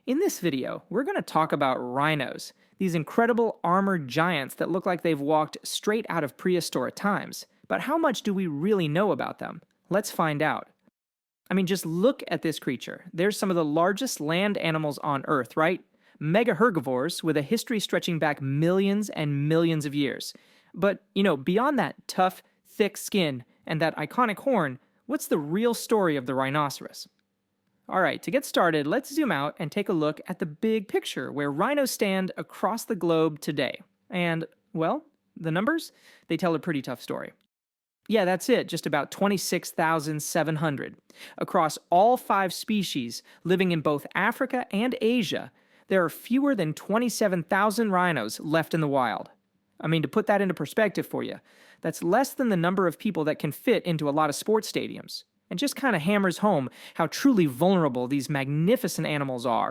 In this video, we're going to talk about rhinos, these incredible armored giants that look like they've walked straight out of prehistoric times. But how much do we really know about them? Let's find out. Just look at this creature. They're some of the largest land animals on Earth, right? Mega herbivores with a history stretching back millions and millions of years. But, beyond that tough, thick skin and that iconic horn, what's the real story of the rhinoceros? Alright, to get started, let's zoom out and take a look at the big picture where rhinos stand across the globe today. And, well, the numbers? They tell a pretty tough story. Yeah, that's it, just about 26,700. Across all 5 species, living in both Africa and Asia, there are fewer than 27,000 rhinos left in the wild. To put that into perspective for you, that's less than the number of people that can fit into a lot of sports stadiums, and just kind of hammers home how truly vulnerable these magnificent animals are.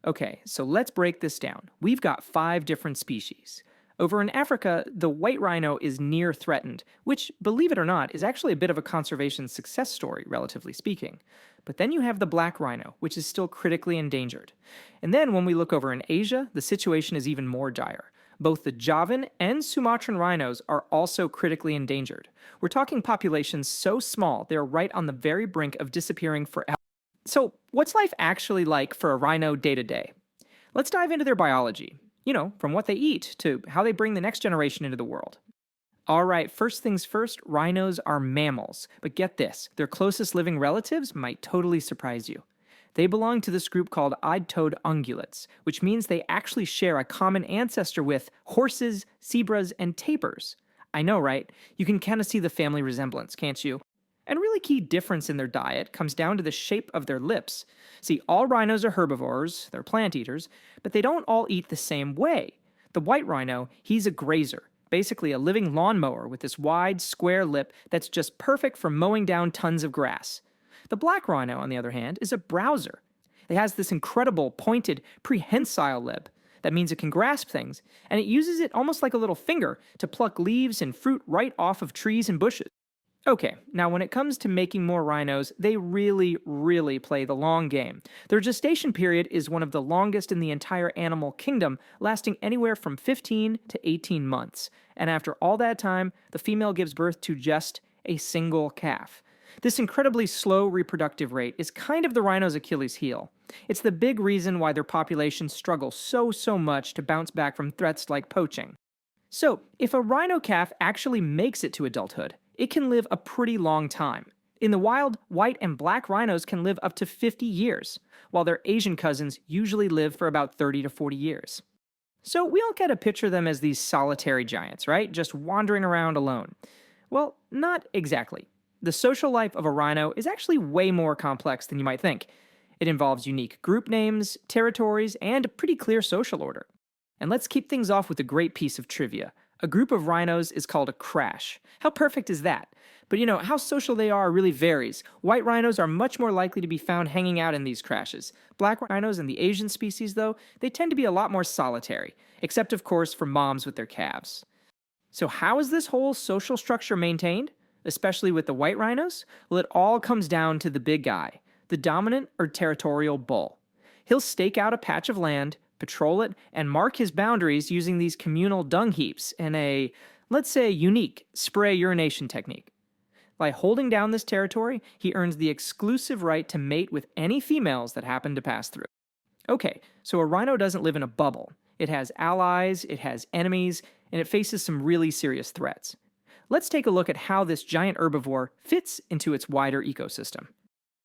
Okay, so let's break this down. We've got 5 different species. Over in Africa, the white rhino is near threatened, which, believe it or not, is actually a bit of a conservation success story, relatively speaking. But then you have the black rhino, which is still critically endangered. And then when we look over in Asia, the situation is even more dire. Both the Javan and Sumatran rhinos are also critically endangered. We're talking populations so small they're right on the very brink of disappearing forever. So, what's life actually like for a rhino day to day? Let's dive into their biology. From what they eat to how they bring the next generation into the world. Alright, first things first, rhinos are mammals. But get this, their closest living relatives might totally surprise you. They belong to this group called eyed-toed ungulates, which means they actually share a common ancestor with horses, zebras, and tapirs. I know, right? You can kind of see the family resemblance, can't you? And a really key difference in their diet comes down to the shape of their lips. See, all rhinos are herbivores, they're plant eaters, but they don't all eat the same way. The white rhino, he's a grazer, basically a living lawnmower with this wide, square lip that's just perfect for mowing down tons of grass. The black rhino, on the other hand, is a browser. It has this incredible, pointed, prehensile lip. That means it can grasp things, and it uses it almost like a little finger to pluck leaves and fruit right off of trees and bushes. Okay, now when it comes to making more rhinos, they really play the long game. Their gestation period is one of the longest in the entire animal kingdom, lasting anywhere from 15 to 18 months. And after all that time, the female gives birth to just a single calf. This incredibly slow reproductive rate is kind of the rhino's Achilles heel. It's the big reason why their populations struggle so much to bounce back from threats like poaching. So, if a rhino calf actually makes it to adulthood, it can live a pretty long time. In the wild, white and black rhinos can live up to 50 years, while their Asian cousins usually live for about 30 to 40 years. So we all get to picture them as these solitary giants, right? Just wandering around alone. Well, not exactly. The social life of a rhino is actually way more complex than you might think. It involves unique group names, territories, and a pretty clear social order. And let's keep things off with a great piece of trivia. A group of rhinos is called a crash. How perfect is that? But how social they are really varies. White rhinos are much more likely to be found hanging out in these crashes. Black rhinos and the Asian species, though, they tend to be a lot more solitary, except of course for moms with their calves. So how is this whole social structure maintained? Especially with the white rhinos? Well, it all comes down to the big guy, the dominant or territorial bull. He'll stake out a patch of land, patrol it, and mark his boundaries using these communal dung heaps and a, let's say, unique spray urination technique. By holding down this territory, he earns the exclusive right to mate with any females that happen to pass through. Okay, so a rhino doesn't live in a bubble. It has allies, it has enemies, and it faces some really serious threats. Let's take a look at how this giant herbivore fits into its wider ecosystem.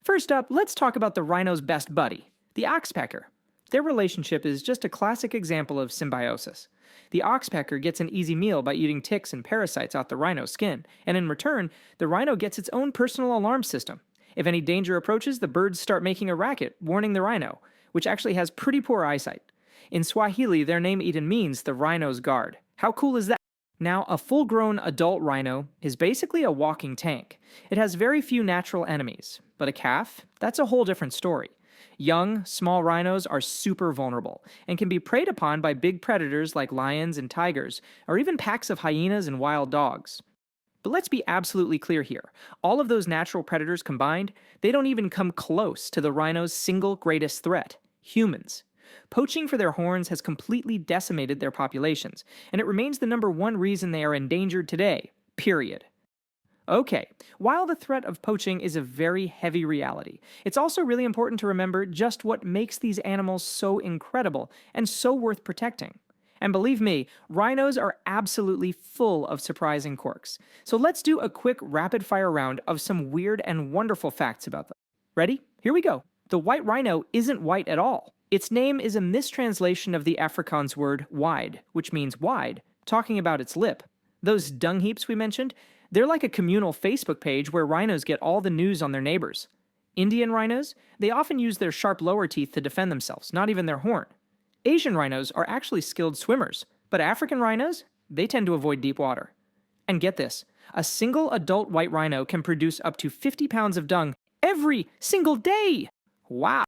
First up, let's talk about the rhino's best buddy, the oxpecker. Their relationship is just a classic example of symbiosis. The oxpecker gets an easy meal by eating ticks and parasites off the rhino's skin, and in return, the rhino gets its own personal alarm system. If any danger approaches, the birds start making a racket, warning the rhino, which actually has pretty poor eyesight. In Swahili, their name even means the rhino's guard. How cool is that? Now, a full-grown adult rhino is basically a walking tank. It has very few natural enemies, but a calf? That's a whole different story. Young, small rhinos are super vulnerable and can be preyed upon by big predators like lions and tigers, or even packs of hyenas and wild dogs. But let's be absolutely clear here. All of those natural predators combined, they don't even come close to the rhino's single greatest threat: humans. Poaching for their horns has completely decimated their populations, and it remains the #1 reason they are endangered today. Period. Okay, while the threat of poaching is a very heavy reality, it's also really important to remember just what makes these animals so incredible and so worth protecting. And believe me, rhinos are absolutely full of surprising quirks. So let's do a quick rapid fire round of some weird and wonderful facts about them. Ready? Here we go. The white rhino isn't white at all. Its name is a mistranslation of the Afrikaans word wide, which means wide, talking about its lip. Those dung heaps we mentioned, they're like a communal Facebook page where rhinos get all the news on their neighbors. Indian rhinos, they often use their sharp lower teeth to defend themselves, not even their horn. Asian rhinos are actually skilled swimmers, but African rhinos, they tend to avoid deep water. And get this, a single adult white rhino can produce up to 50 pounds of dung every single day! Wow!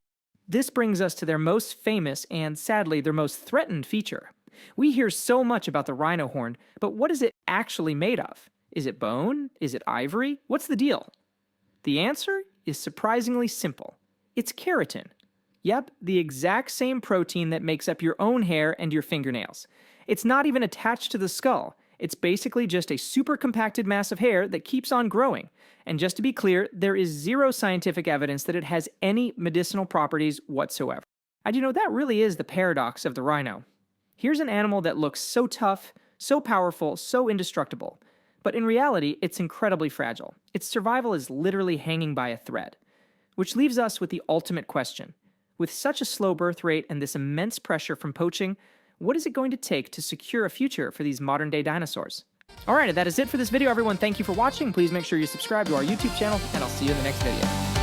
This brings us to their most famous and, sadly, their most threatened feature. We hear so much about the rhino horn, but what is it actually made of? Is it bone? Is it ivory? What's the deal? The answer is surprisingly simple. It's keratin. Yep, the exact same protein that makes up your own hair and your fingernails. It's not even attached to the skull. It's basically just a super compacted mass of hair that keeps on growing. And just to be clear, there is zero scientific evidence that it has any medicinal properties whatsoever. And that really is the paradox of the rhino. Here's an animal that looks so tough, so powerful, so indestructible. But in reality, it's incredibly fragile. Its survival is literally hanging by a thread. Which leaves us with the ultimate question. With such a slow birth rate and this immense pressure from poaching, what is it going to take to secure a future for these modern-day dinosaurs? Alright, that is it for this video, everyone. Thank you for watching. Please make sure you subscribe to our YouTube channel, and I'll see you in the next video.